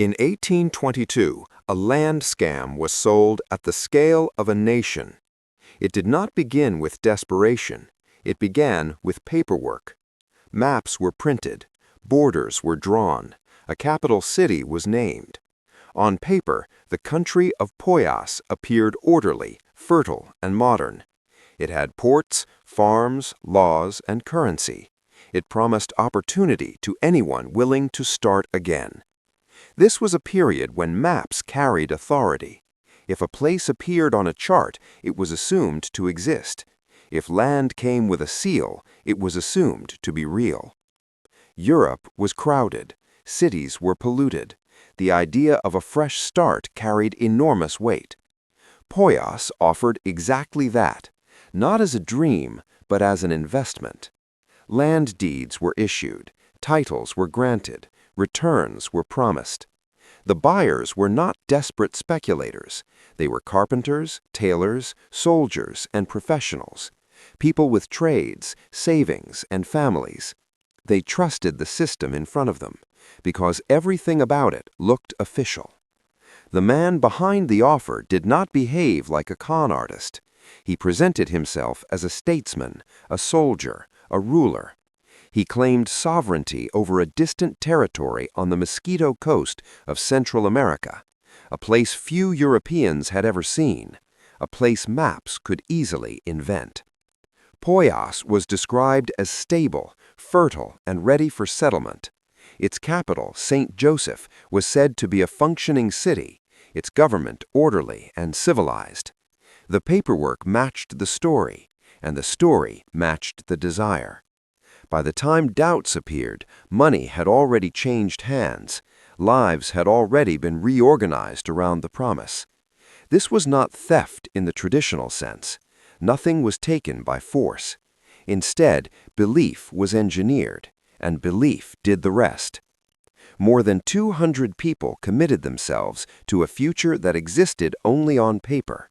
In 1822, a land scam was sold at the scale of a nation. It did not begin with desperation. It began with paperwork. Maps were printed. Borders were drawn. A capital city was named. On paper, the country of Poyais appeared orderly, fertile, and modern. It had ports, farms, laws, and currency. It promised opportunity to anyone willing to start again. This was a period when maps carried authority. If a place appeared on a chart, it was assumed to exist. If land came with a seal, it was assumed to be real. Europe was crowded. Cities were polluted. The idea of a fresh start carried enormous weight. Poyais offered exactly that, not as a dream, but as an investment. Land deeds were issued, titles were granted, returns were promised. The buyers were not desperate speculators. They were carpenters, tailors, soldiers, and professionals, people with trades, savings, and families. They trusted the system in front of them, because everything about it looked official. The man behind the offer did not behave like a con artist. He presented himself as a statesman, a soldier, a ruler. He claimed sovereignty over a distant territory on the Mosquito Coast of Central America, a place few Europeans had ever seen, a place maps could easily invent. Poyais was described as stable, fertile, and ready for settlement. Its capital, St. Joseph, was said to be a functioning city, its government orderly and civilized. The paperwork matched the story, and the story matched the desire. By the time doubts appeared, money had already changed hands. Lives had already been reorganized around the promise. This was not theft in the traditional sense. Nothing was taken by force. Instead, belief was engineered, and belief did the rest. More than 200 people committed themselves to a future that existed only on paper.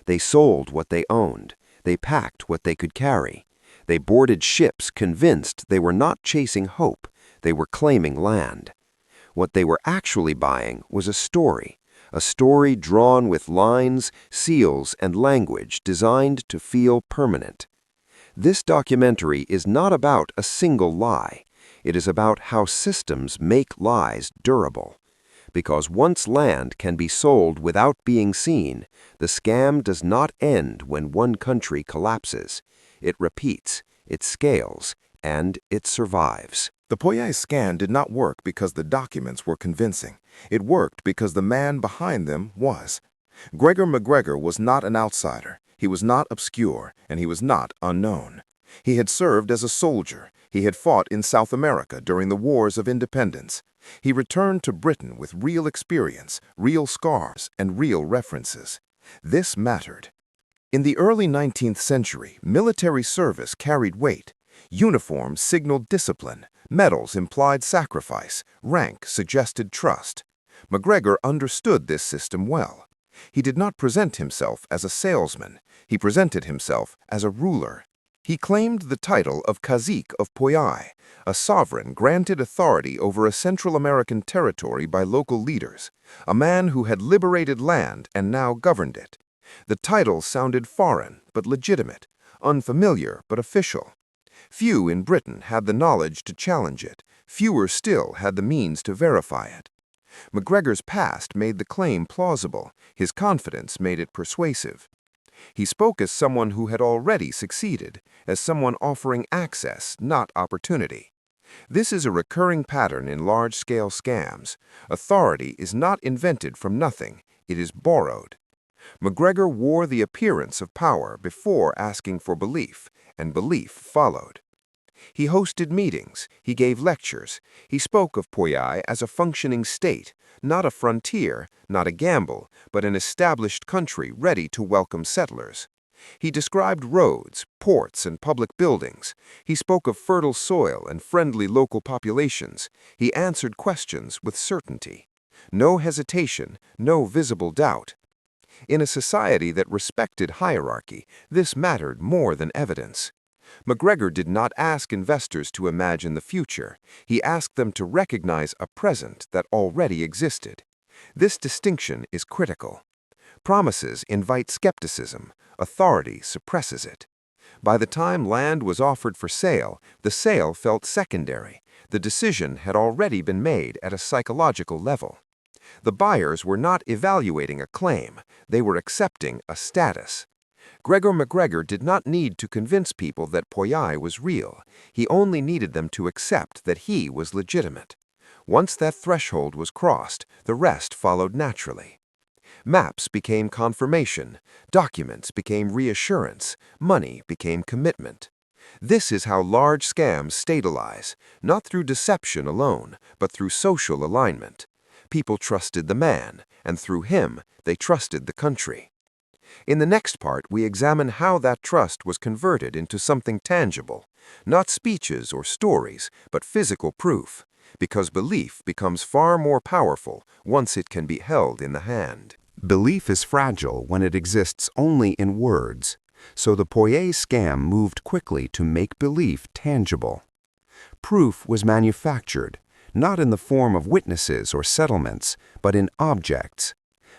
They sold what they owned. They packed what they could carry. They boarded ships convinced they were not chasing hope, they were claiming land. What they were actually buying was a story drawn with lines, seals, and language designed to feel permanent. This documentary is not about a single lie. It is about how systems make lies durable. Because once land can be sold without being seen, the scam does not end when one country collapses. It repeats, it scales, and it survives. The Poyais scam did not work because the documents were convincing. It worked because the man behind them was. Gregor McGregor was not an outsider. He was not obscure, and he was not unknown. He had served as a soldier. He had fought in South America during the wars of independence. He returned to Britain with real experience, real scars, and real references. This mattered. In the early 19th century, military service carried weight. Uniforms signaled discipline. Medals implied sacrifice. Rank suggested trust. McGregor understood this system well. He did not present himself as a salesman. He presented himself as a ruler. He claimed the title of Cazique of Poyais, a sovereign granted authority over a Central American territory by local leaders, a man who had liberated land and now governed it. The title sounded foreign but legitimate, unfamiliar but official. Few in Britain had the knowledge to challenge it. Fewer still had the means to verify it. McGregor's past made the claim plausible. His confidence made it persuasive. He spoke as someone who had already succeeded, as someone offering access, not opportunity. This is a recurring pattern in large-scale scams. Authority is not invented from nothing. It is borrowed. McGregor wore the appearance of power before asking for belief, and belief followed. He hosted meetings, he gave lectures, he spoke of Poyais as a functioning state, not a frontier, not a gamble, but an established country ready to welcome settlers. He described roads, ports, and public buildings. He spoke of fertile soil and friendly local populations. He answered questions with certainty. No hesitation, no visible doubt. In a society that respected hierarchy, this mattered more than evidence. McGregor did not ask investors to imagine the future. He asked them to recognize a present that already existed. This distinction is critical. Promises invite skepticism. Authority suppresses it. By the time land was offered for sale, the sale felt secondary. The decision had already been made at a psychological level. The buyers were not evaluating a claim. They were accepting a status. Gregor McGregor did not need to convince people that Poyais was real. He only needed them to accept that he was legitimate. Once that threshold was crossed, the rest followed naturally. Maps became confirmation, documents became reassurance, money became commitment. This is how large scams stabilize, not through deception alone, but through social alignment. People trusted the man, and through him, they trusted the country. In the next part, we examine how that trust was converted into something tangible, not speeches or stories, but physical proof, because belief becomes far more powerful once it can be held in the hand. Belief is fragile when it exists only in words, so the Poyais scam moved quickly to make belief tangible. Proof was manufactured, not in the form of witnesses or settlements, but in objects.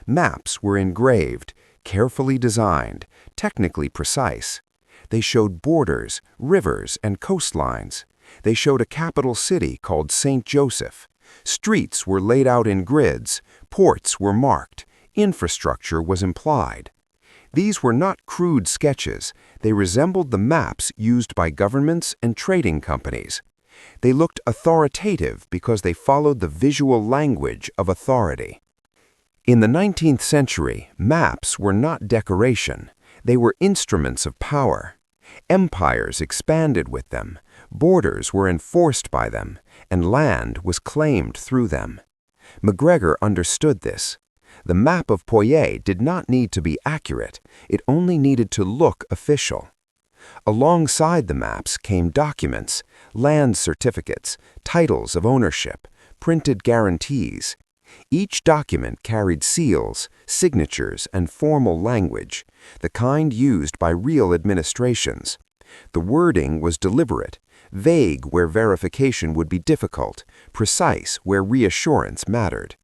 Maps were engraved, carefully designed, technically precise. They showed borders, rivers, and coastlines. They showed a capital city called St. Joseph. Streets were laid out in grids, ports were marked, infrastructure was implied. These were not crude sketches. They resembled the maps used by governments and trading companies. They looked authoritative because they followed the visual language of authority. In the 19th century, maps were not decoration. They were instruments of power. Empires expanded with them, borders were enforced by them, and land was claimed through them. McGregor understood this. The map of Poyais did not need to be accurate, it only needed to look official. Alongside the maps came documents, land certificates, titles of ownership, printed guarantees. Each document carried seals, signatures, and formal language, the kind used by real administrations. The wording was deliberate, vague where verification would be difficult, precise where reassurance mattered.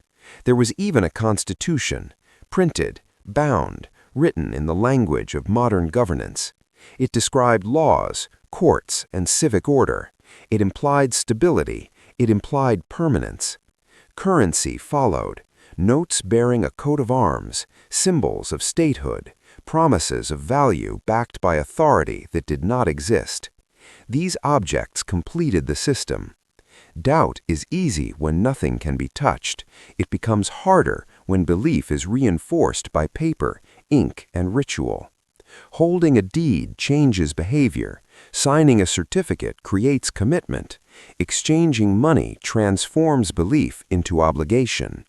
There was even a constitution, printed, bound, written in the language of modern governance. It described laws, courts, and civic order. It implied stability. It implied permanence. Currency followed, notes bearing a coat of arms, symbols of statehood, promises of value backed by authority that did not exist. These objects completed the system. Doubt is easy when nothing can be touched. It becomes harder when belief is reinforced by paper, ink, and ritual. Holding a deed changes behavior. Signing a certificate creates commitment. Exchanging money transforms belief into obligation.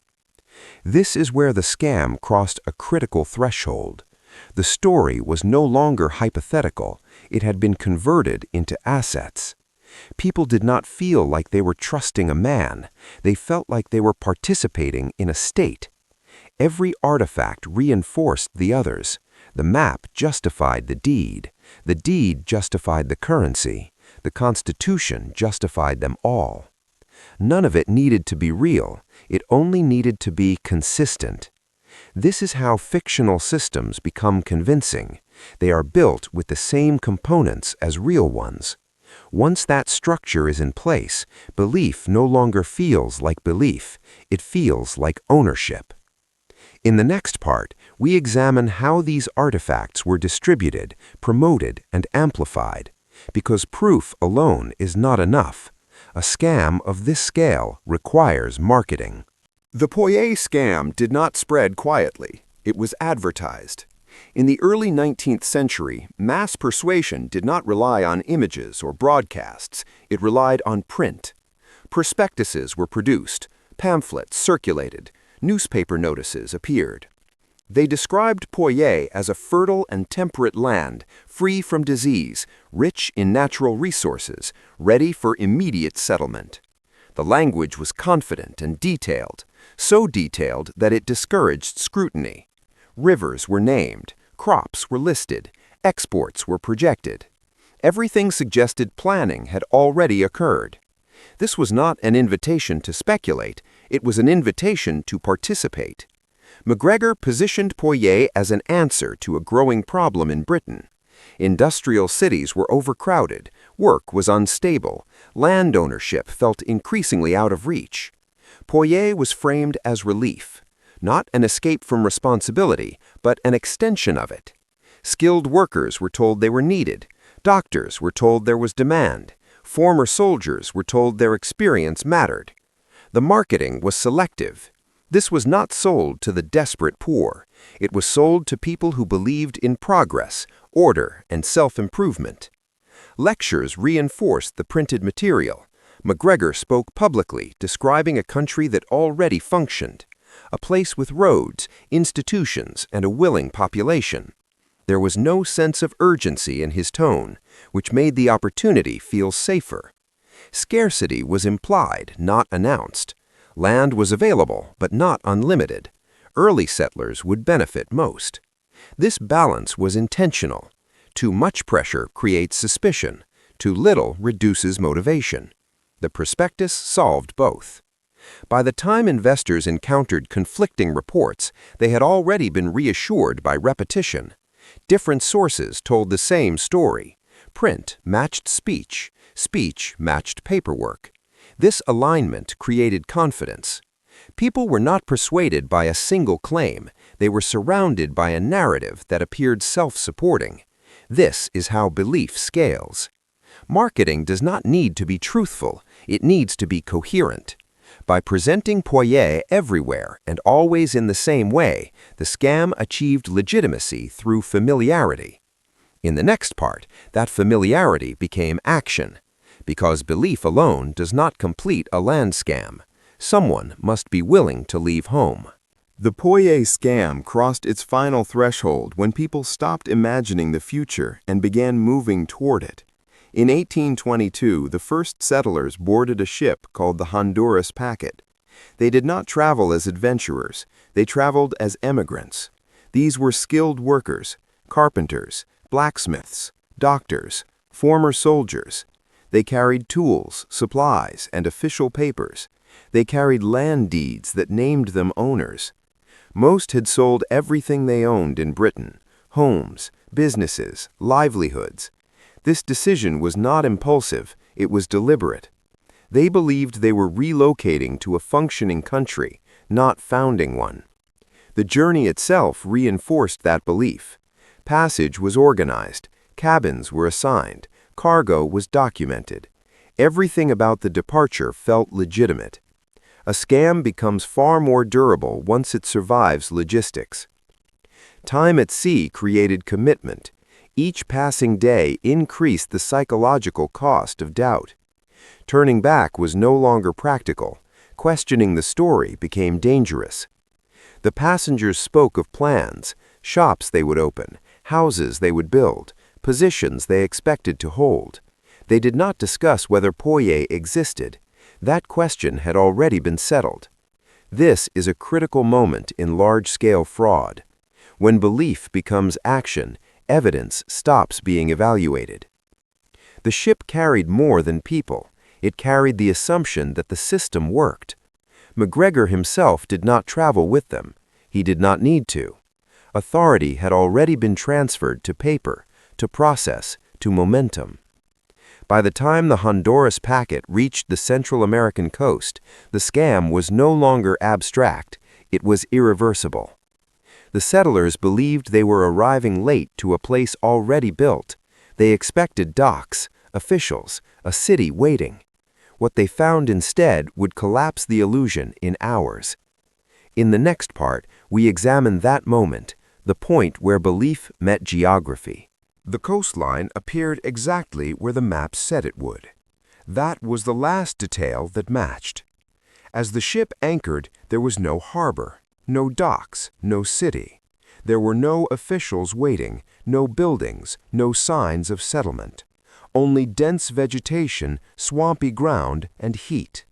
This is where the scam crossed a critical threshold. The story was no longer hypothetical. It had been converted into assets. People did not feel like they were trusting a man. They felt like they were participating in a state. Every artifact reinforced the others. The map justified the deed. The deed justified the currency. The Constitution justified them all. None of it needed to be real. It only needed to be consistent. This is how fictional systems become convincing. They are built with the same components as real ones. Once that structure is in place, belief no longer feels like belief. It feels like ownership. In the next part, we examine how these artifacts were distributed, promoted, and amplified. Because proof alone is not enough. A scam of this scale requires marketing. The Poyais scam did not spread quietly. It was advertised. In the early 19th century, mass persuasion did not rely on images or broadcasts. It relied on print. Prospectuses were produced, pamphlets circulated, newspaper notices appeared. They described Poyais as a fertile and temperate land, free from disease, rich in natural resources, ready for immediate settlement. The language was confident and detailed, so detailed that it discouraged scrutiny. Rivers were named, crops were listed, exports were projected. Everything suggested planning had already occurred. This was not an invitation to speculate, it was an invitation to participate. MacGregor positioned Poyais as an answer to a growing problem in Britain. Industrial cities were overcrowded, work was unstable, land ownership felt increasingly out of reach. Poyais was framed as relief, not an escape from responsibility, but an extension of it. Skilled workers were told they were needed, doctors were told there was demand, former soldiers were told their experience mattered. The marketing was selective. This was not sold to the desperate poor. It was sold to people who believed in progress, order, and self-improvement. Lectures reinforced the printed material. MacGregor spoke publicly, describing a country that already functioned, a place with roads, institutions, and a willing population. There was no sense of urgency in his tone, which made the opportunity feel safer. Scarcity was implied, not announced. Land was available, but not unlimited. Early settlers would benefit most. This balance was intentional. Too much pressure creates suspicion. Too little reduces motivation. The prospectus solved both. By the time investors encountered conflicting reports, they had already been reassured by repetition. Different sources told the same story. Print matched speech. Speech matched paperwork. This alignment created confidence. People were not persuaded by a single claim. They were surrounded by a narrative that appeared self-supporting. This is how belief scales. Marketing does not need to be truthful. It needs to be coherent. By presenting Poyais everywhere and always in the same way, the scam achieved legitimacy through familiarity. In the next part, that familiarity became action. Because belief alone does not complete a land scam. Someone must be willing to leave home. The Poyais scam crossed its final threshold when people stopped imagining the future and began moving toward it. In 1822, the first settlers boarded a ship called the Honduras Packet. They did not travel as adventurers, they traveled as emigrants. These were skilled workers, carpenters, blacksmiths, doctors, former soldiers. They carried tools, supplies, and official papers. They carried land deeds that named them owners. Most had sold everything they owned in Britain, homes, businesses, livelihoods. This decision was not impulsive, it was deliberate. They believed they were relocating to a functioning country, not founding one. The journey itself reinforced that belief. Passage was organized, cabins were assigned, cargo was documented. Everything about the departure felt legitimate. A scam becomes far more durable once it survives logistics. Time at sea created commitment. Each passing day increased the psychological cost of doubt. Turning back was no longer practical. Questioning the story became dangerous. The passengers spoke of plans, shops they would open, houses they would build, positions they expected to hold. They did not discuss whether Poyais existed. That question had already been settled. This is a critical moment in large-scale fraud. When belief becomes action, evidence stops being evaluated. The ship carried more than people. It carried the assumption that the system worked. MacGregor himself did not travel with them. He did not need to. Authority had already been transferred to paper, to process, to momentum. By the time the Honduras Packet reached the Central American coast, the scam was no longer abstract, it was irreversible. The settlers believed they were arriving late to a place already built. They expected docks, officials, a city waiting. What they found instead would collapse the illusion in hours. In the next part, we examine that moment, the point where belief met geography. The coastline appeared exactly where the map said it would. That was the last detail that matched. As the ship anchored, there was no harbor, no docks, no city. There were no officials waiting, no buildings, no signs of settlement. Only dense vegetation, swampy ground, and heat.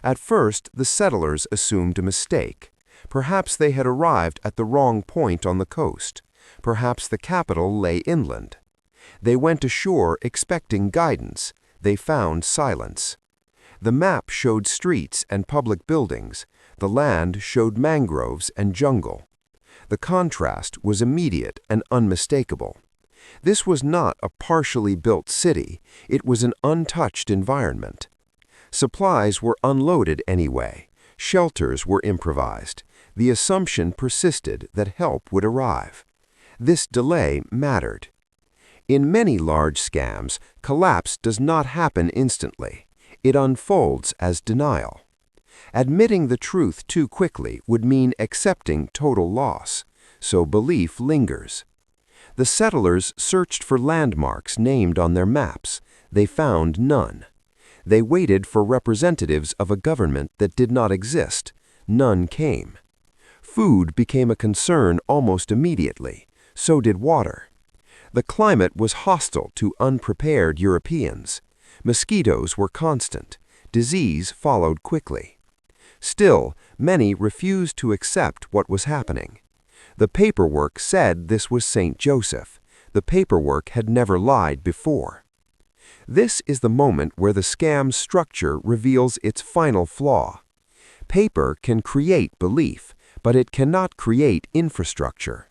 At first, the settlers assumed a mistake. Perhaps they had arrived at the wrong point on the coast. Perhaps the capital lay inland. They went ashore expecting guidance. They found silence. The map showed streets and public buildings. The land showed mangroves and jungle. The contrast was immediate and unmistakable. This was not a partially built city. It was an untouched environment. Supplies were unloaded anyway. Shelters were improvised. The assumption persisted that help would arrive. This delay mattered. In many large scams, collapse does not happen instantly. It unfolds as denial. Admitting the truth too quickly would mean accepting total loss, so belief lingers. The settlers searched for landmarks named on their maps. They found none. They waited for representatives of a government that did not exist. None came. Food became a concern almost immediately. So did water. The climate was hostile to unprepared Europeans. Mosquitoes were constant. Disease followed quickly. Still, many refused to accept what was happening. The paperwork said this was St. Joseph. The paperwork had never lied before. This is the moment where the scam's structure reveals its final flaw. Paper can create belief, but it cannot create infrastructure.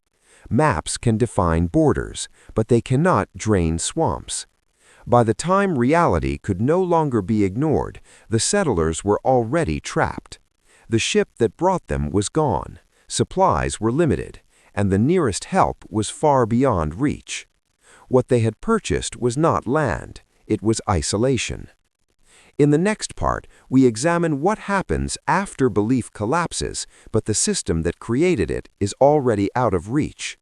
Maps can define borders, but they cannot drain swamps. By the time reality could no longer be ignored, the settlers were already trapped. The ship that brought them was gone, supplies were limited, and the nearest help was far beyond reach. What they had purchased was not land, it was isolation. In the next part, we examine what happens after belief collapses, but the system that created it is already out of reach.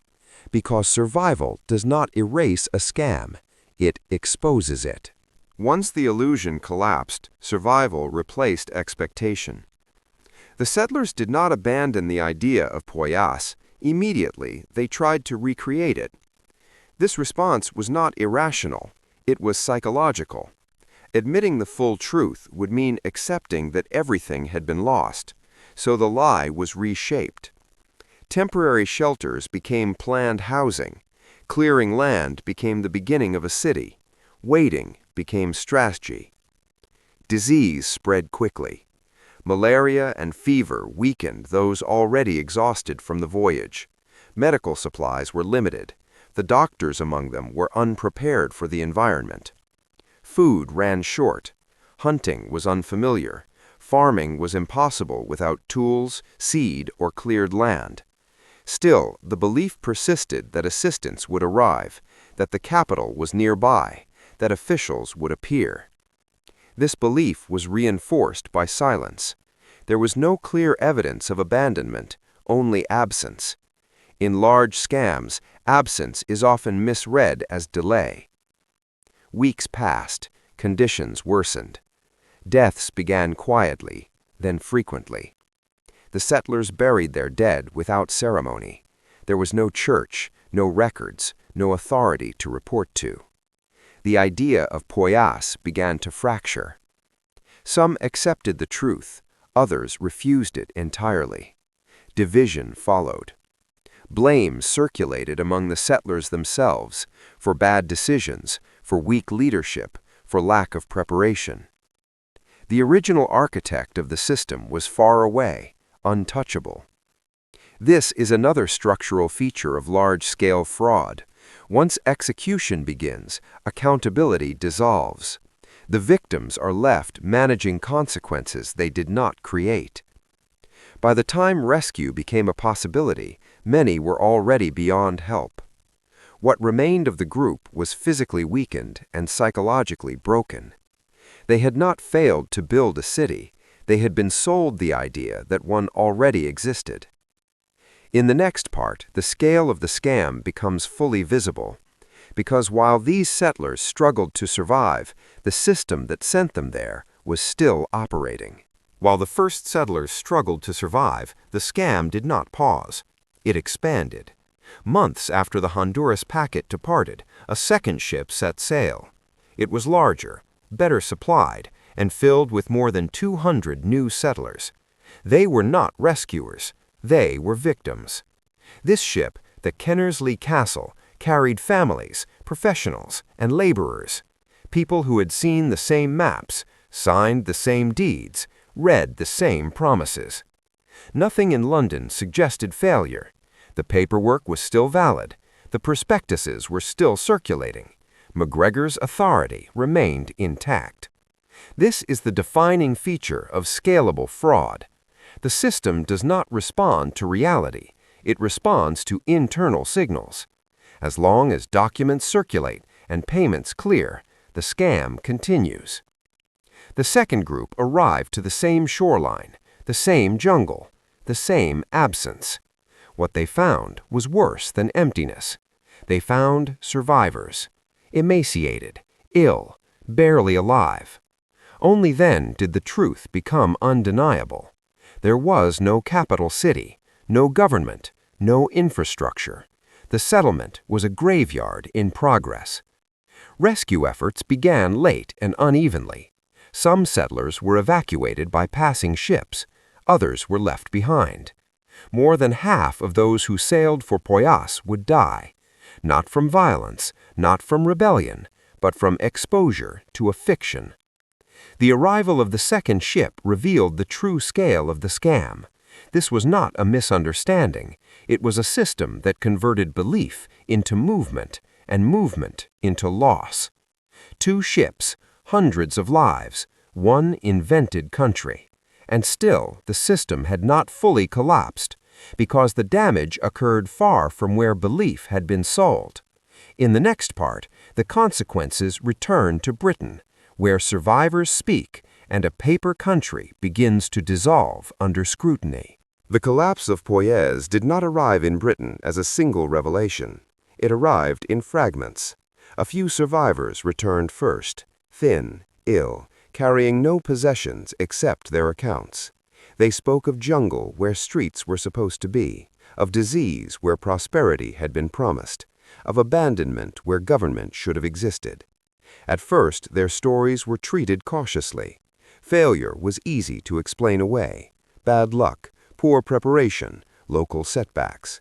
Because survival does not erase a scam, it exposes it. Once the illusion collapsed, survival replaced expectation. The settlers did not abandon the idea of Poyais. Immediately, they tried to recreate it. This response was not irrational, it was psychological. Admitting the full truth would mean accepting that everything had been lost, so the lie was reshaped. Temporary shelters became planned housing. Clearing land became the beginning of a city. Waiting became strategy. Disease spread quickly. Malaria and fever weakened those already exhausted from the voyage. Medical supplies were limited. The doctors among them were unprepared for the environment. Food ran short. Hunting was unfamiliar. Farming was impossible without tools, seed, or cleared land. Still, the belief persisted that assistance would arrive, that the capital was nearby, that officials would appear. This belief was reinforced by silence. There was no clear evidence of abandonment, only absence. In large scams, absence is often misread as delay. Weeks passed, conditions worsened. Deaths began quietly, then frequently. The settlers buried their dead without ceremony. There was no church, no records, no authority to report to. The idea of Poyais began to fracture. Some accepted the truth, others refused it entirely. Division followed. Blame circulated among the settlers themselves for bad decisions, for weak leadership, for lack of preparation. The original architect of the system was far away, untouchable. This is another structural feature of large-scale fraud. Once execution begins, accountability dissolves. The victims are left managing consequences they did not create. By the time rescue became a possibility, many were already beyond help. What remained of the group was physically weakened and psychologically broken. They had not failed to build a city. They had been sold the idea that one already existed. In the next part, the scale of the scam becomes fully visible, because while these settlers struggled to survive, the system that sent them there was still operating. While the first settlers struggled to survive, the scam did not pause. It expanded. Months after the Honduras packet departed, a second ship set sail. It was larger, better supplied, and filled with more than 200 new settlers. They were not rescuers. They were victims. This ship, the Kennersley Castle, carried families, professionals and laborers, people who had seen the same maps, signed the same deeds, read the same promises. Nothing in London suggested failure. The paperwork was still valid. The prospectuses were still circulating. McGregor's authority remained intact. This is the defining feature of scalable fraud. The system does not respond to reality. It responds to internal signals. As long as documents circulate and payments clear, the scam continues. The second group arrived to the same shoreline, the same jungle, the same absence. What they found was worse than emptiness. They found survivors, emaciated, ill, barely alive. Only then did the truth become undeniable. There was no capital city, no government, no infrastructure. The settlement was a graveyard in progress. Rescue efforts began late and unevenly. Some settlers were evacuated by passing ships. Others were left behind. More than half of those who sailed for Poyais would die, not from violence, not from rebellion, but from exposure to a fiction. The arrival of the second ship revealed the true scale of the scam. This was not a misunderstanding. It was a system that converted belief into movement and movement into loss. 2 ships, hundreds of lives, one invented country. And still, the system had not fully collapsed, because the damage occurred far from where belief had been sold. In the next part, the consequences return to Britain, where survivors speak and a paper country begins to dissolve under scrutiny. The collapse of Poyais did not arrive in Britain as a single revelation. It arrived in fragments. A few survivors returned first, thin, ill, carrying no possessions except their accounts. They spoke of jungle where streets were supposed to be, of disease where prosperity had been promised, of abandonment where government should have existed. At first, their stories were treated cautiously. Failure was easy to explain away. Bad luck, poor preparation, local setbacks.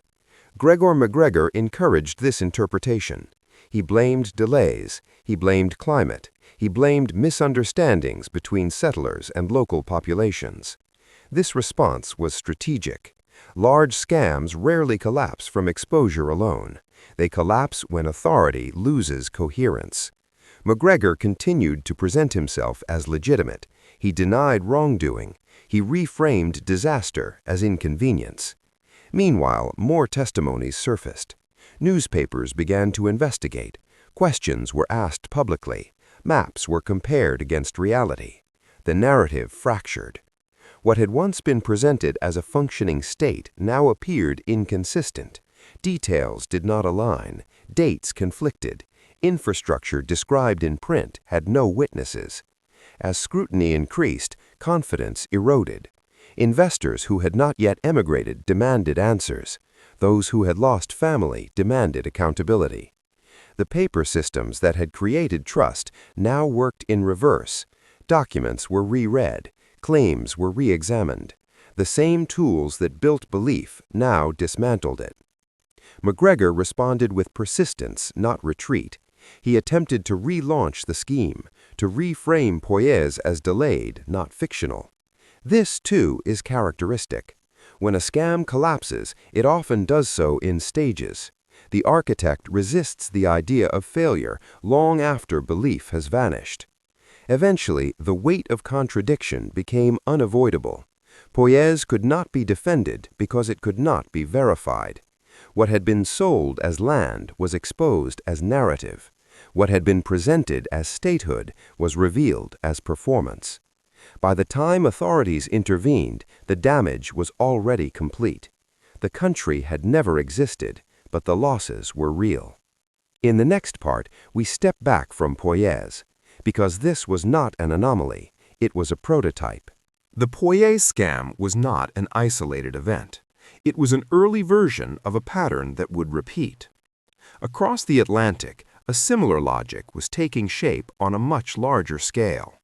Gregor McGregor encouraged this interpretation. He blamed delays, he blamed climate, he blamed misunderstandings between settlers and local populations. This response was strategic. Large scams rarely collapse from exposure alone. They collapse when authority loses coherence. McGregor continued to present himself as legitimate. He denied wrongdoing. He reframed disaster as inconvenience. Meanwhile, more testimonies surfaced. Newspapers began to investigate. Questions were asked publicly. Maps were compared against reality. The narrative fractured. What had once been presented as a functioning state now appeared inconsistent. Details did not align. Dates conflicted. Infrastructure described in print had no witnesses. As scrutiny increased, confidence eroded. Investors who had not yet emigrated demanded answers. Those who had lost family demanded accountability. The paper systems that had created trust now worked in reverse. Documents were reread. Claims were re-examined. The same tools that built belief now dismantled it. McGregor responded with persistence, not retreat. He attempted to relaunch the scheme, to reframe Poyais as delayed, not fictional. This, too, is characteristic. When a scam collapses, it often does so in stages. The architect resists the idea of failure long after belief has vanished. Eventually, the weight of contradiction became unavoidable. Poyais could not be defended because it could not be verified. What had been sold as land was exposed as narrative. What had been presented as statehood was revealed as performance. By the time authorities intervened, the damage was already complete. The country had never existed, but the losses were real. In the next part, we step back from Poyais, because this was not an anomaly, it was a prototype. The Poyais scam was not an isolated event. It was an early version of a pattern that would repeat. Across the Atlantic, a similar logic was taking shape on a much larger scale.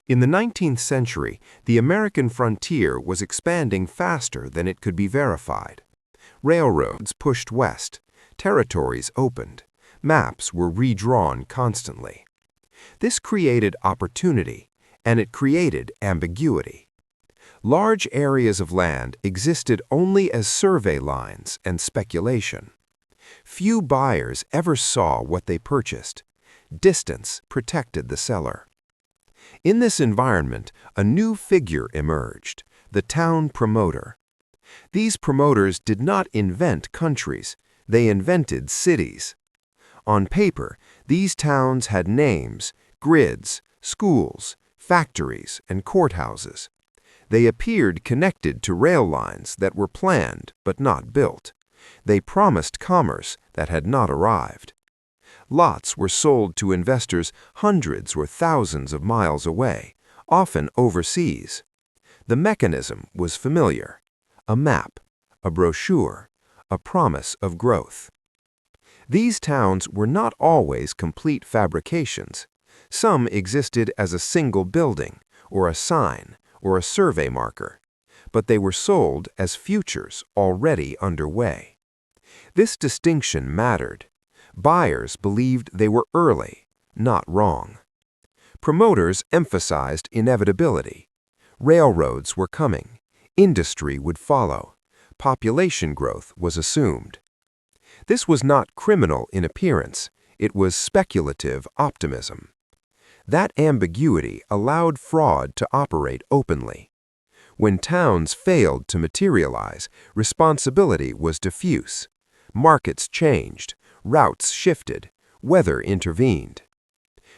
In the 19th century, the American frontier was expanding faster than it could be verified. Railroads pushed west, territories opened, Maps were redrawn constantly. This created opportunity, and it created ambiguity. Large areas of land existed only as survey lines and speculation. Few buyers ever saw what they purchased. Distance protected the seller. In this environment, a new figure emerged, the town promoter. These promoters did not invent countries, they invented cities. On paper, these towns had names, grids, schools, factories, and courthouses. They appeared connected to rail lines that were planned but not built. They promised commerce that had not arrived. Lots were sold to investors hundreds or thousands of miles away, often overseas. The mechanism was familiar: a map, a brochure, a promise of growth. These towns were not always complete fabrications. Some existed as a single building, or a sign, or a survey marker, but they were sold as futures already underway. This distinction mattered. Buyers believed they were early, not wrong. Promoters emphasized inevitability. Railroads were coming. Industry would follow. Population growth was assumed. This was not criminal in appearance. It was speculative optimism. That ambiguity allowed fraud to operate openly. When towns failed to materialize, responsibility was diffuse. Markets changed, routes shifted, weather intervened.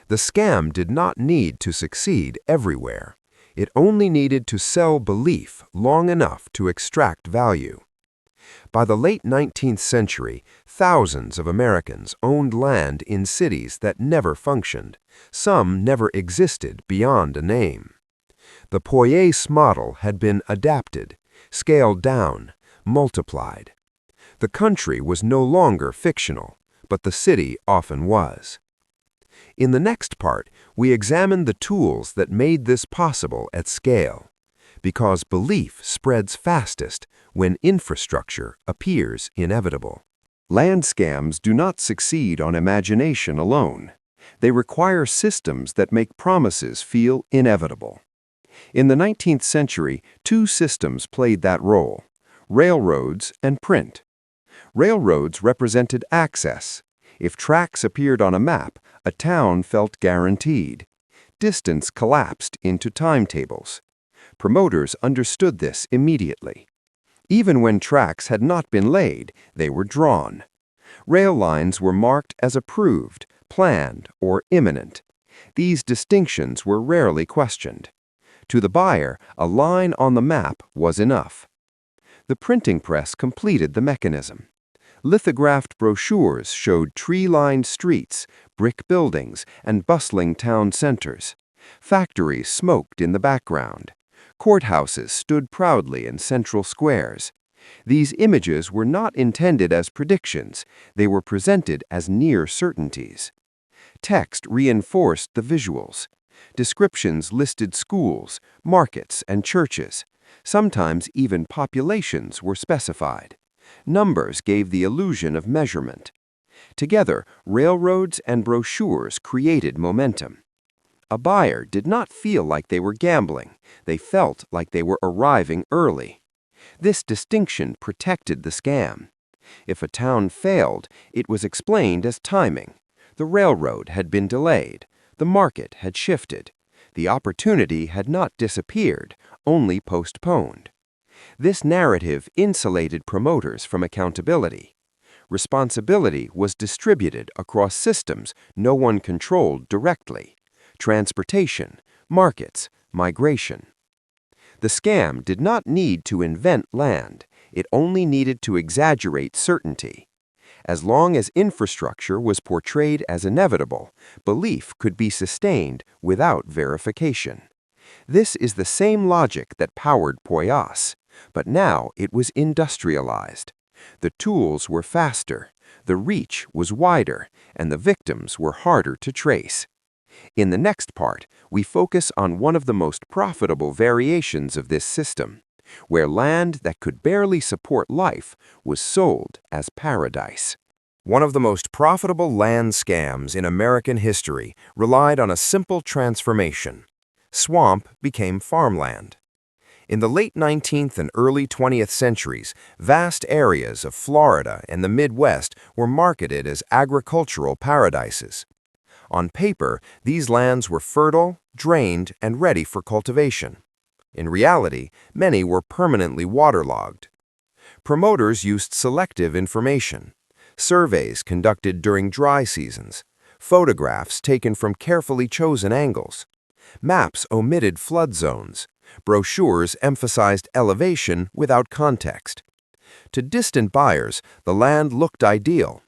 The scam did not need to succeed everywhere. It only needed to sell belief long enough to extract value. By the late 19th century, thousands of Americans owned land in cities that never functioned. Some never existed beyond a name. The Poyais model had been adapted, scaled down, multiplied. The country was no longer fictional, but the city often was. In the next part, we examine the tools that made this possible at scale, because belief spreads fastest when infrastructure appears inevitable. Land scams do not succeed on imagination alone. They require systems that make promises feel inevitable. In the 19th century, two systems played that role: railroads and print. Railroads represented access. If tracks appeared on a map, a town felt guaranteed. Distance collapsed into timetables. Promoters understood this immediately. Even when tracks had not been laid, they were drawn. Rail lines were marked as approved, planned, or imminent. These distinctions were rarely questioned. To the buyer, a line on the map was enough. The printing press completed the mechanism. Lithographed brochures showed tree-lined streets, brick buildings, and bustling town centers. Factories smoked in the background. Courthouses stood proudly in central squares. These images were not intended as predictions. They were presented as near certainties. Text reinforced the visuals. Descriptions listed schools, markets, and churches. Sometimes even populations were specified. Numbers gave the illusion of measurement. Together, railroads and brochures created momentum. A buyer did not feel like they were gambling. They felt like they were arriving early. This distinction protected the scam. If a town failed, it was explained as timing. The railroad had been delayed. The market had shifted. The opportunity had not disappeared, only postponed. This narrative insulated promoters from accountability. Responsibility was distributed across systems no one controlled directly: transportation, markets, migration. The scam did not need to invent land. It only needed to exaggerate certainty. As long as infrastructure was portrayed as inevitable, belief could be sustained without verification. This is the same logic that powered Poyais, but now it was industrialized. The tools were faster, the reach was wider, and the victims were harder to trace. In the next part, we focus on one of the most profitable variations of this system, where land that could barely support life was sold as paradise. One of the most profitable land scams in American history relied on a simple transformation. Swamp became farmland. In the late 19th and early 20th centuries, vast areas of Florida and the Midwest were marketed as agricultural paradises. On paper, these lands were fertile, drained, and ready for cultivation. In reality, many were permanently waterlogged. Promoters used selective information, surveys conducted during dry seasons, photographs taken from carefully chosen angles. Maps omitted flood zones. Brochures emphasized elevation without context. To distant buyers, the land looked ideal.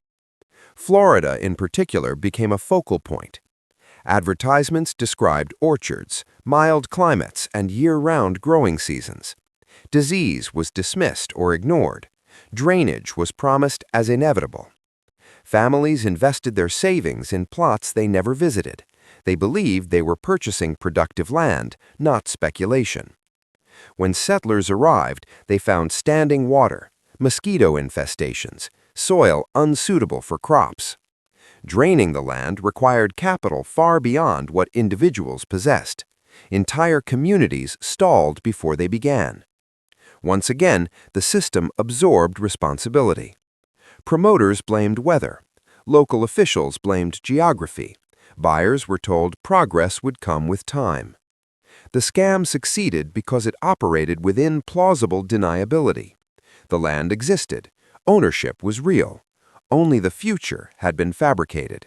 Florida, in particular, became a focal point. Advertisements described orchards, mild climates, and year-round growing seasons. Disease was dismissed or ignored. Drainage was promised as inevitable. Families invested their savings in plots they never visited. They believed they were purchasing productive land, not speculation. When settlers arrived, they found standing water, mosquito infestations, soil unsuitable for crops. Draining the land required capital far beyond what individuals possessed. Entire communities stalled before they began. Once again, the system absorbed responsibility. Promoters blamed weather. Local officials blamed geography. Buyers were told progress would come with time. The scam succeeded because it operated within plausible deniability. The land existed. Ownership was real. Only the future had been fabricated.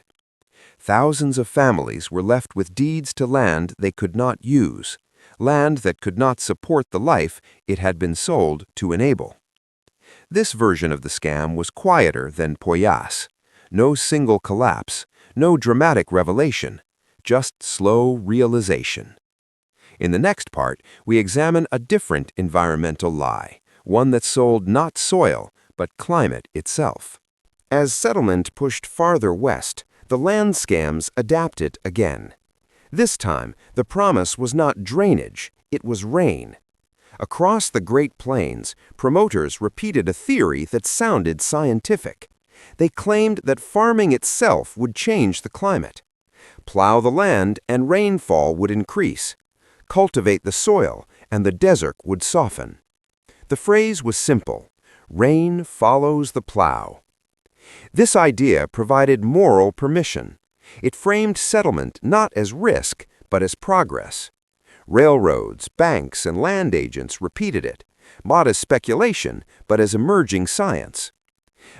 Thousands of families were left with deeds to land they could not use, land that could not support the life it had been sold to enable. This version of the scam was quieter than Poyais. No single collapse, no dramatic revelation, just slow realization. In the next part, we examine a different environmental lie, one that sold not soil, but climate itself. As settlement pushed farther west, the land scams adapted again. This time, the promise was not drainage, it was rain. Across the Great Plains, promoters repeated a theory that sounded scientific. They claimed that farming itself would change the climate. Plow the land and rainfall would increase. Cultivate the soil and the desert would soften. The phrase was simple: rain follows the plow. This idea provided moral permission. It framed settlement not as risk, but as progress. Railroads, banks, and land agents repeated it, not as speculation, but as emerging science.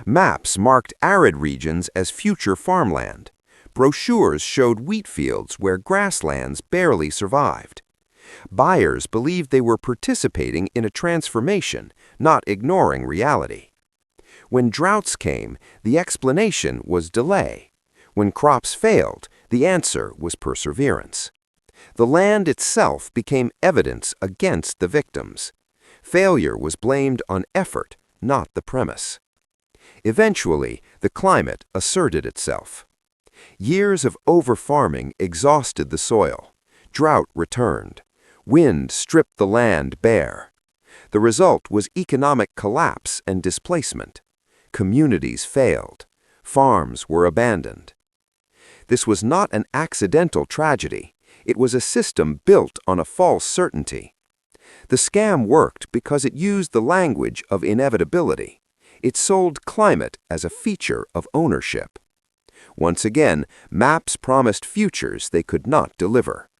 Maps marked arid regions as future farmland. Brochures showed wheat fields where grasslands barely survived. Buyers believed they were participating in a transformation, not ignoring reality. When droughts came, the explanation was delay. When crops failed, the answer was perseverance. The land itself became evidence against the victims. Failure was blamed on effort, not the premise. Eventually, the climate asserted itself. Years of over-farming exhausted the soil. Drought returned. Wind stripped the land bare. The result was economic collapse and displacement. Communities failed. Farms were abandoned. This was not an accidental tragedy. It was a system built on a false certainty. The scam worked because it used the language of inevitability. It sold climate as a feature of ownership. Once again, maps promised futures they could not deliver.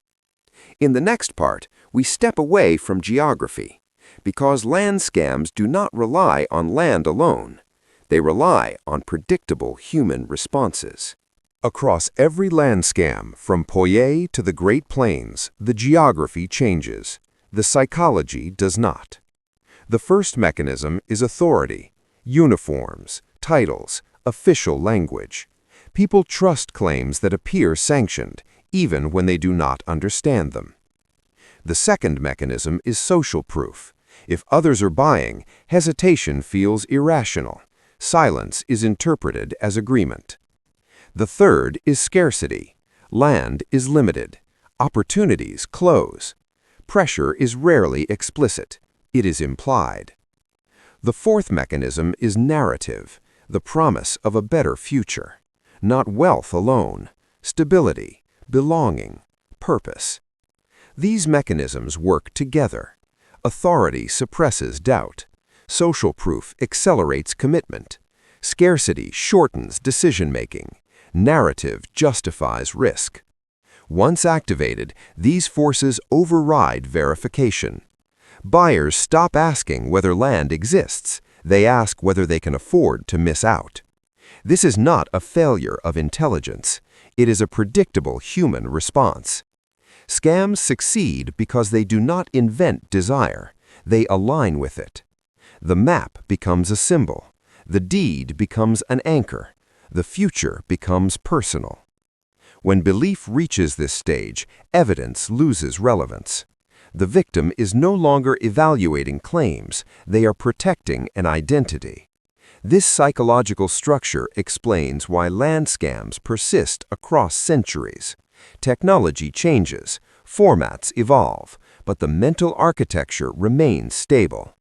In the next part, we step away from geography, because land scams do not rely on land alone. They rely on predictable human responses. Across every land scam, from Poyais to the Great Plains, the geography changes. The psychology does not. The first mechanism is authority, uniforms, titles, official language. People trust claims that appear sanctioned, even when they do not understand them. The second mechanism is social proof. If others are buying, hesitation feels irrational. Silence is interpreted as agreement. The third is scarcity. Land is limited. Opportunities close. Pressure is rarely explicit. It is implied. The fourth mechanism is narrative. the promise of a better future. Not wealth alone, stability, belonging, purpose. These mechanisms work together. Authority suppresses doubt. Social proof accelerates commitment. Scarcity shortens decision-making. Narrative justifies risk. Once activated, these forces override verification. Buyers stop asking whether land exists. They ask whether they can afford to miss out. This is not a failure of intelligence. It is a predictable human response. Scams succeed because they do not invent desire. They align with it. The map becomes a symbol. The deed becomes an anchor. The future becomes personal. When belief reaches this stage, evidence loses relevance. The victim is no longer evaluating claims. They are protecting an identity. This psychological structure explains why land scams persist across centuries. Technology changes, formats evolve, but the mental architecture remains stable.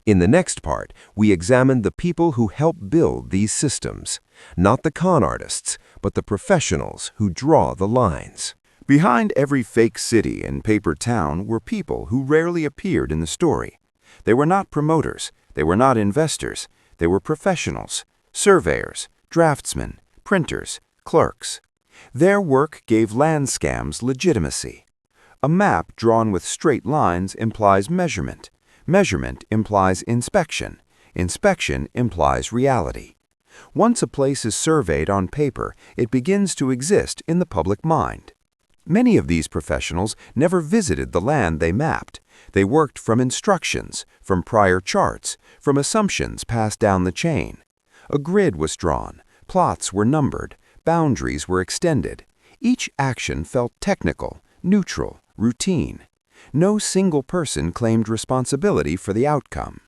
In the next part, we examine the people who help build these systems, not the con artists, but the professionals who draw the lines. Behind every fake city and paper town were people who rarely appeared in the story. They were not promoters, they were not investors, they were professionals, surveyors, draftsmen, printers, clerks. Their work gave land scams legitimacy. A map drawn with straight lines implies measurement. Measurement implies inspection. Inspection implies reality. Once a place is surveyed on paper, it begins to exist in the public mind. Many of these professionals never visited the land they mapped. They worked from instructions, from prior charts, from assumptions passed down the chain. A grid was drawn, plots were numbered, boundaries were extended. Each action felt technical, neutral, routine. No single person claimed responsibility for the outcome.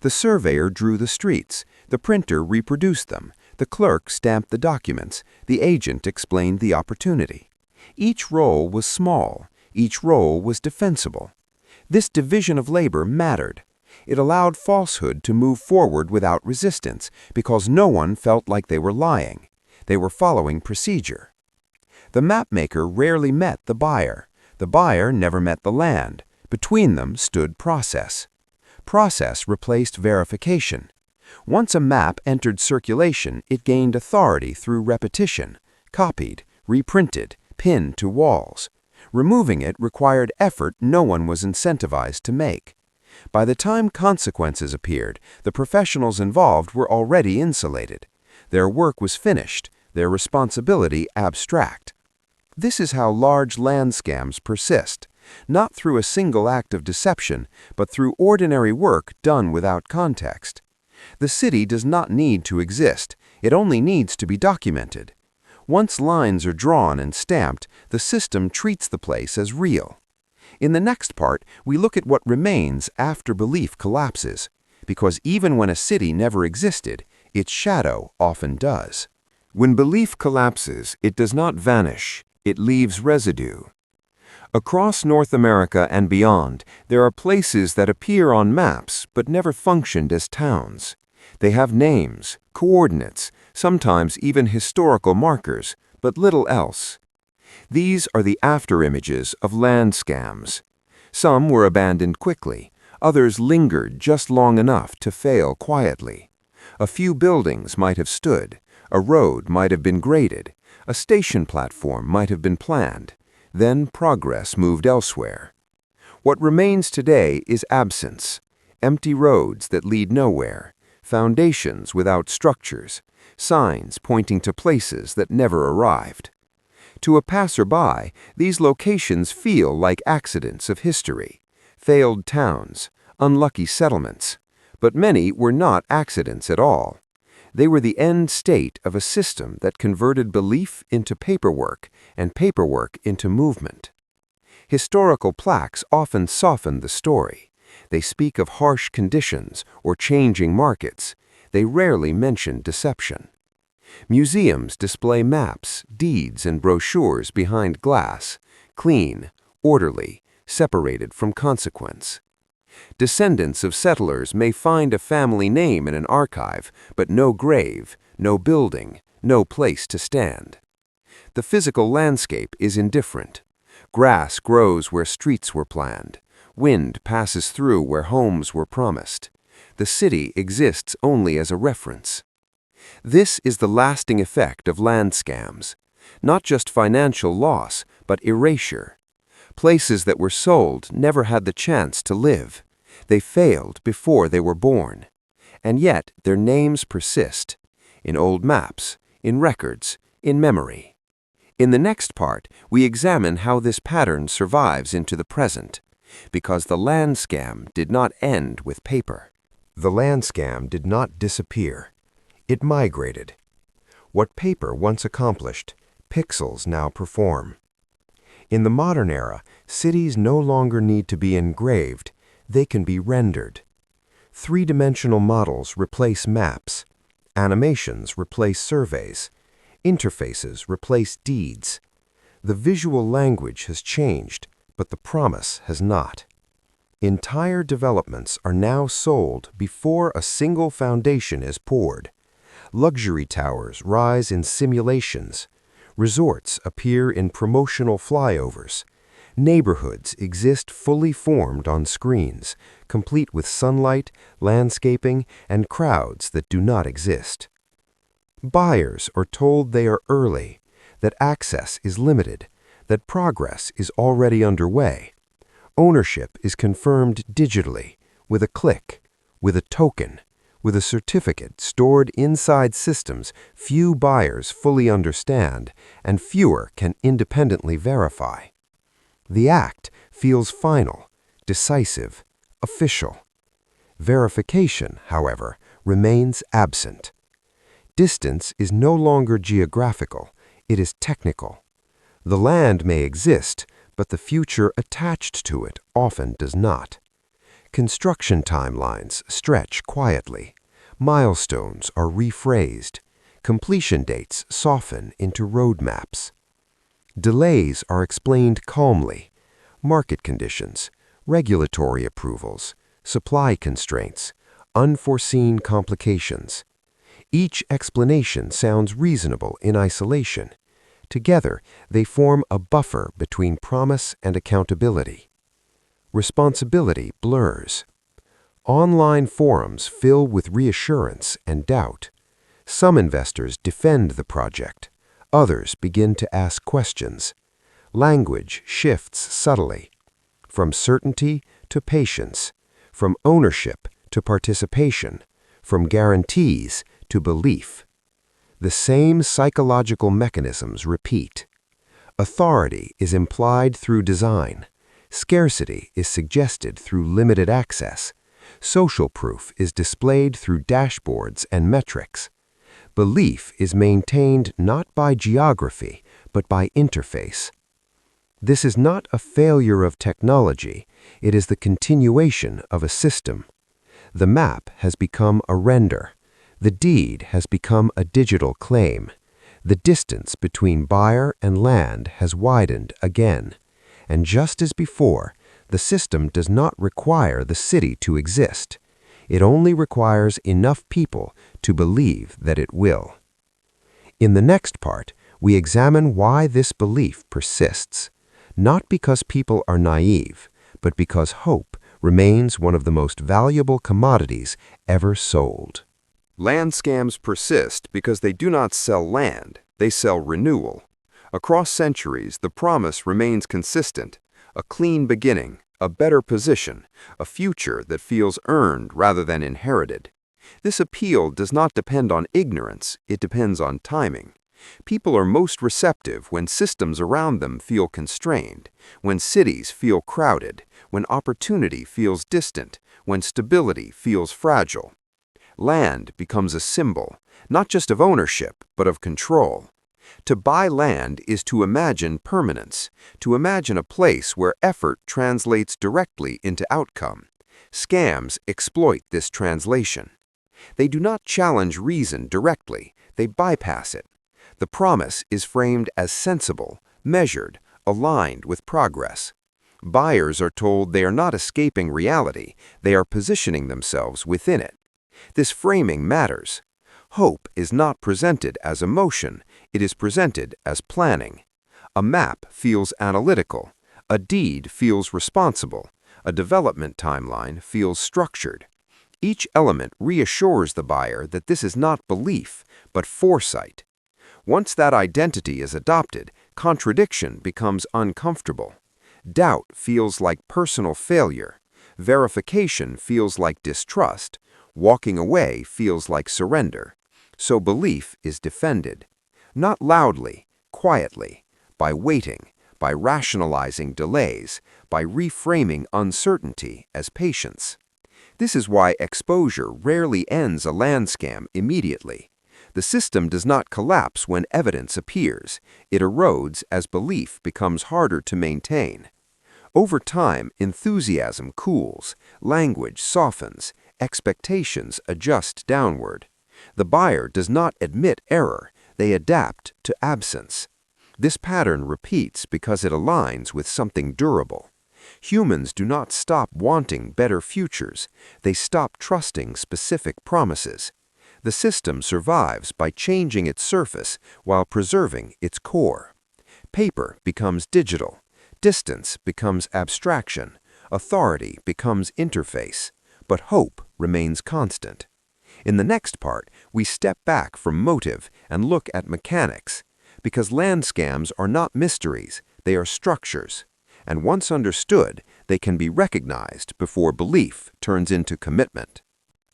The surveyor drew the streets, the printer reproduced them, the clerk stamped the documents, the agent explained the opportunity. Each role was small, each role was defensible. This division of labor mattered. It allowed falsehood to move forward without resistance because no one felt like they were lying. They were following procedure. The mapmaker rarely met the buyer. The buyer never met the land. Between them stood process. Process replaced verification. Once a map entered circulation, it gained authority through repetition, copied, reprinted, pinned to walls. Removing it required effort no one was incentivized to make. By the time consequences appeared, the professionals involved were already insulated. Their work was finished, their responsibility abstract. This is how large land scams persist, not through a single act of deception, but through ordinary work done without context. The city does not need to exist, it only needs to be documented. Once lines are drawn and stamped, the system treats the place as real. In the next part, we look at what remains after belief collapses, because even when a city never existed, its shadow often does. When belief collapses, it does not vanish, it leaves residue. Across North America and beyond, there are places that appear on maps but never functioned as towns. They have names, coordinates, sometimes even historical markers, but little else. These are the afterimages of land scams. Some were abandoned quickly, others lingered just long enough to fail quietly. A few buildings might have stood, a road might have been graded, a station platform might have been planned. Then progress moved elsewhere. What remains today is absence, empty roads that lead nowhere, foundations without structures, signs pointing to places that never arrived. To a passerby, these locations feel like accidents of history, failed towns, unlucky settlements. But many were not accidents at all. They were the end state of a system that converted belief into paperwork and paperwork into movement. Historical plaques often soften the story. They speak of harsh conditions or changing markets. They rarely mention deception. Museums display maps, deeds, and brochures behind glass, clean, orderly, separated from consequence. Descendants of settlers may find a family name in an archive, but no grave, no building, no place to stand. The physical landscape is indifferent. Grass grows where streets were planned. Wind passes through where homes were promised. The city exists only as a reference. This is the lasting effect of land scams. Not just financial loss, but erasure. Places that were sold never had the chance to live. They failed before they were born. And yet their names persist. In old maps, in records, in memory. In the next part, we examine how this pattern survives into the present, because the land scam did not end with paper. The land scam did not disappear. It migrated. What paper once accomplished, pixels now perform. In the modern era, cities no longer need to be engraved, they can be rendered. Three-dimensional models replace maps. Animations replace surveys. Interfaces replace deeds. The visual language has changed, but the promise has not. Entire developments are now sold before a single foundation is poured. Luxury towers rise in simulations. Resorts appear in promotional flyovers. Neighborhoods exist fully formed on screens, complete with sunlight, landscaping, and crowds that do not exist. Buyers are told they are early, that access is limited, that progress is already underway. Ownership is confirmed digitally, with a click, with a token, with a certificate stored inside systems few buyers fully understand and fewer can independently verify. The act feels final, decisive, official. Verification, however, remains absent. Distance is no longer geographical, it is technical. The land may exist, but the future attached to it often does not. Construction timelines stretch quietly. Milestones are rephrased. Completion dates soften into roadmaps. Delays are explained calmly. Market conditions, regulatory approvals, supply constraints, unforeseen complications. Each explanation sounds reasonable in isolation. Together, they form a buffer between promise and accountability. Responsibility blurs. Online forums fill with reassurance and doubt. Some investors defend the project. Others begin to ask questions. Language shifts subtly. From certainty to patience. From ownership to participation. From guarantees to belief. The same psychological mechanisms repeat. Authority is implied through design. Scarcity is suggested through limited access. Social proof is displayed through dashboards and metrics. Belief is maintained not by geography, but by interface. This is not a failure of technology, it is the continuation of a system. The map has become a render. The deed has become a digital claim. The distance between buyer and land has widened again. And just as before, the system does not require the city to exist. It only requires enough people to believe that it will. In the next part, we examine why this belief persists, not because people are naive, but because hope remains one of the most valuable commodities ever sold. Land scams persist because they do not sell land, they sell renewal. Across centuries, the promise remains consistent, a clean beginning, a better position, a future that feels earned rather than inherited. This appeal does not depend on ignorance, it depends on timing. People are most receptive when systems around them feel constrained, when cities feel crowded, when opportunity feels distant, when stability feels fragile. Land becomes a symbol, not just of ownership, but of control. To buy land is to imagine permanence, to imagine a place where effort translates directly into outcome. Scams exploit this translation. They do not challenge reason directly, they bypass it. The promise is framed as sensible, measured, aligned with progress. Buyers are told they are not escaping reality, they are positioning themselves within it. This framing matters. Hope is not presented as emotion, it is presented as planning. A map feels analytical, a deed feels responsible, a development timeline feels structured. Each element reassures the buyer that this is not belief, but foresight. Once that identity is adopted, contradiction becomes uncomfortable. Doubt feels like personal failure. Verification feels like distrust. Walking away feels like surrender. So belief is defended. Not loudly, quietly, by waiting, by rationalizing delays, by reframing uncertainty as patience. This is why exposure rarely ends a land scam immediately. The system does not collapse when evidence appears. It erodes as belief becomes harder to maintain. Over time, enthusiasm cools, language softens, expectations adjust downward. The buyer does not admit error, they adapt to absence. This pattern repeats because it aligns with something durable. Humans do not stop wanting better futures, they stop trusting specific promises. The system survives by changing its surface while preserving its core. Paper becomes digital, distance becomes abstraction, authority becomes interface, but hope remains constant. In the next part, we step back from motive and look at mechanics, because land scams are not mysteries, they are structures. And once understood, they can be recognized before belief turns into commitment.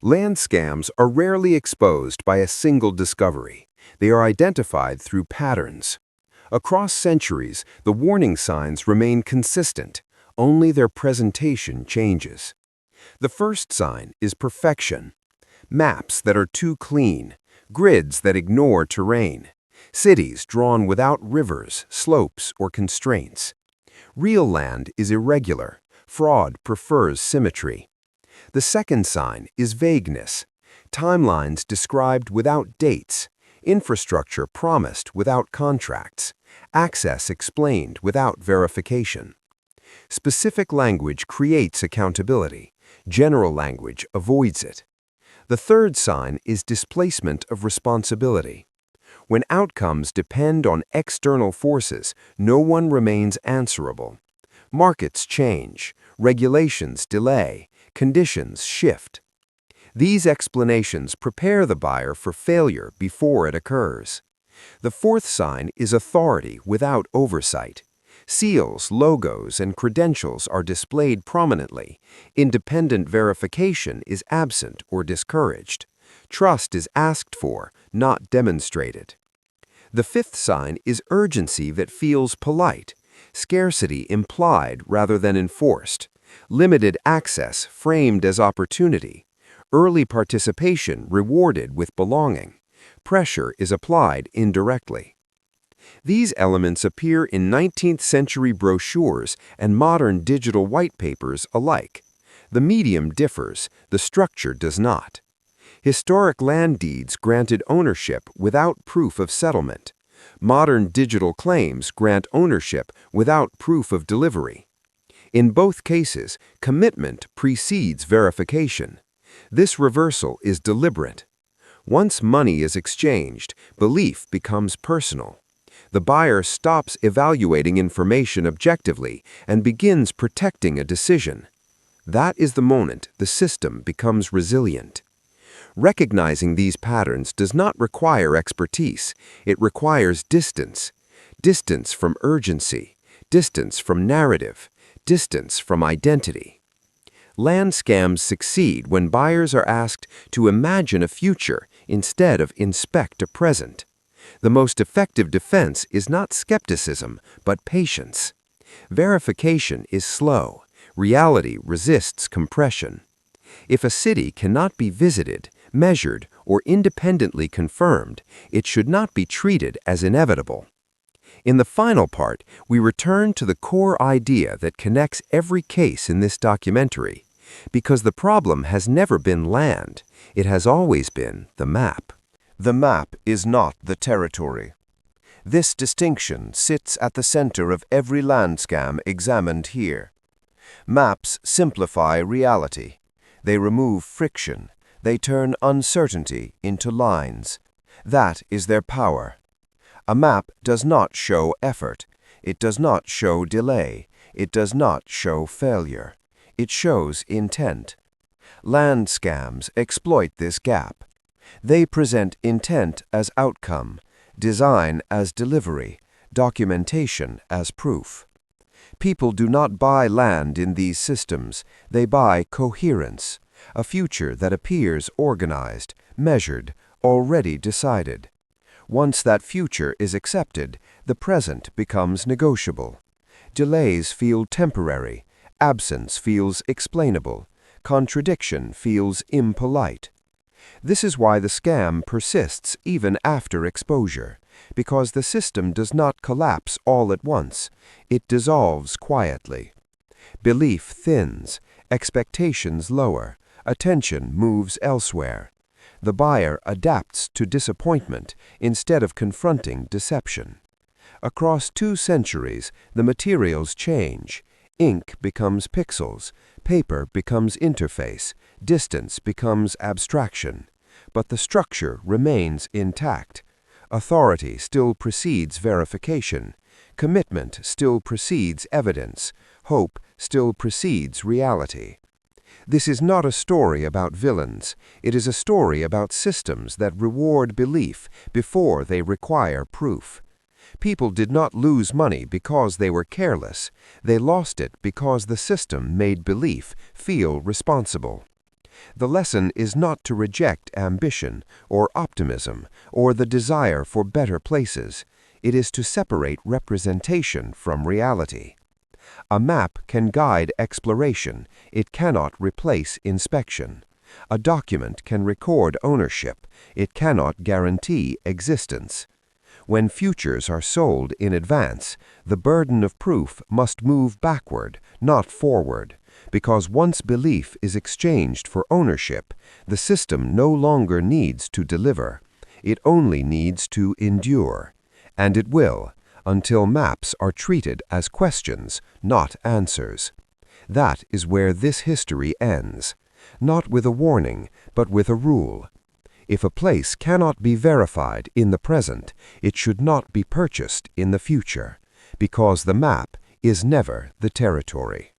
Land scams are rarely exposed by a single discovery. They are identified through patterns. Across centuries, the warning signs remain consistent, only their presentation changes. The first sign is perfection. Maps that are too clean, grids that ignore terrain, cities drawn without rivers, slopes, or constraints. Real land is irregular. Fraud prefers symmetry. The second sign is vagueness. Timelines described without dates. Infrastructure promised without contracts. Access explained without verification. Specific language creates accountability. General language avoids it. The third sign is displacement of responsibility. When outcomes depend on external forces, no one remains answerable. Markets change, regulations delay, conditions shift. These explanations prepare the buyer for failure before it occurs. The fourth sign is authority without oversight. Seals, logos, and credentials are displayed prominently. Independent verification is absent or discouraged. Trust is asked for, not demonstrated. The fifth sign is urgency that feels polite, scarcity implied rather than enforced, limited access framed as opportunity, early participation rewarded with belonging, pressure is applied indirectly. These elements appear in 19th century brochures and modern digital white papers alike. The medium differs, the structure does not. Historic land deeds granted ownership without proof of settlement. Modern digital claims grant ownership without proof of delivery. In both cases, commitment precedes verification. This reversal is deliberate. Once money is exchanged, belief becomes personal. The buyer stops evaluating information objectively and begins protecting a decision. That is the moment the system becomes resilient. Recognizing these patterns does not require expertise, it requires distance. Distance from urgency, distance from narrative, distance from identity. Land scams succeed when buyers are asked to imagine a future instead of inspect a present. The most effective defense is not skepticism, but patience. Verification is slow. Reality resists compression. If a city cannot be visited, measured, or independently confirmed, it should not be treated as inevitable. In the final part, we return to the core idea that connects every case in this documentary, because the problem has never been land, it has always been the map. The map is not the territory. This distinction sits at the center of every land scam examined here. Maps simplify reality. They remove friction. They turn uncertainty into lines. That is their power. A map does not show effort. It does not show delay. It does not show failure. It shows intent. Land scams exploit this gap. They present intent as outcome, design as delivery, documentation as proof. People do not buy land in these systems. They buy coherence, a future that appears organized, measured, already decided. Once that future is accepted, the present becomes negotiable. Delays feel temporary. Absence feels explainable. Contradiction feels impolite. This is why the scam persists even after exposure, because the system does not collapse all at once. It dissolves quietly. Belief thins, expectations lower, attention moves elsewhere. The buyer adapts to disappointment instead of confronting deception. Across 2 centuries, the materials change. Ink becomes pixels, paper becomes interface, distance becomes abstraction. But the structure remains intact. Authority still precedes verification. Commitment still precedes evidence. Hope still precedes reality. This is not a story about villains. It is a story about systems that reward belief before they require proof. People did not lose money because they were careless. They lost it because the system made belief feel responsible. The lesson is not to reject ambition or optimism or the desire for better places. It is to separate representation from reality. A map can guide exploration. It cannot replace inspection. A document can record ownership. It cannot guarantee existence. When futures are sold in advance, the burden of proof must move backward, not forward, because once belief is exchanged for ownership, the system no longer needs to deliver. It only needs to endure. And it will, until maps are treated as questions, not answers. That is where this history ends, not with a warning, but with a rule. If a place cannot be verified in the present, it should not be purchased in the future, because the map is never the territory.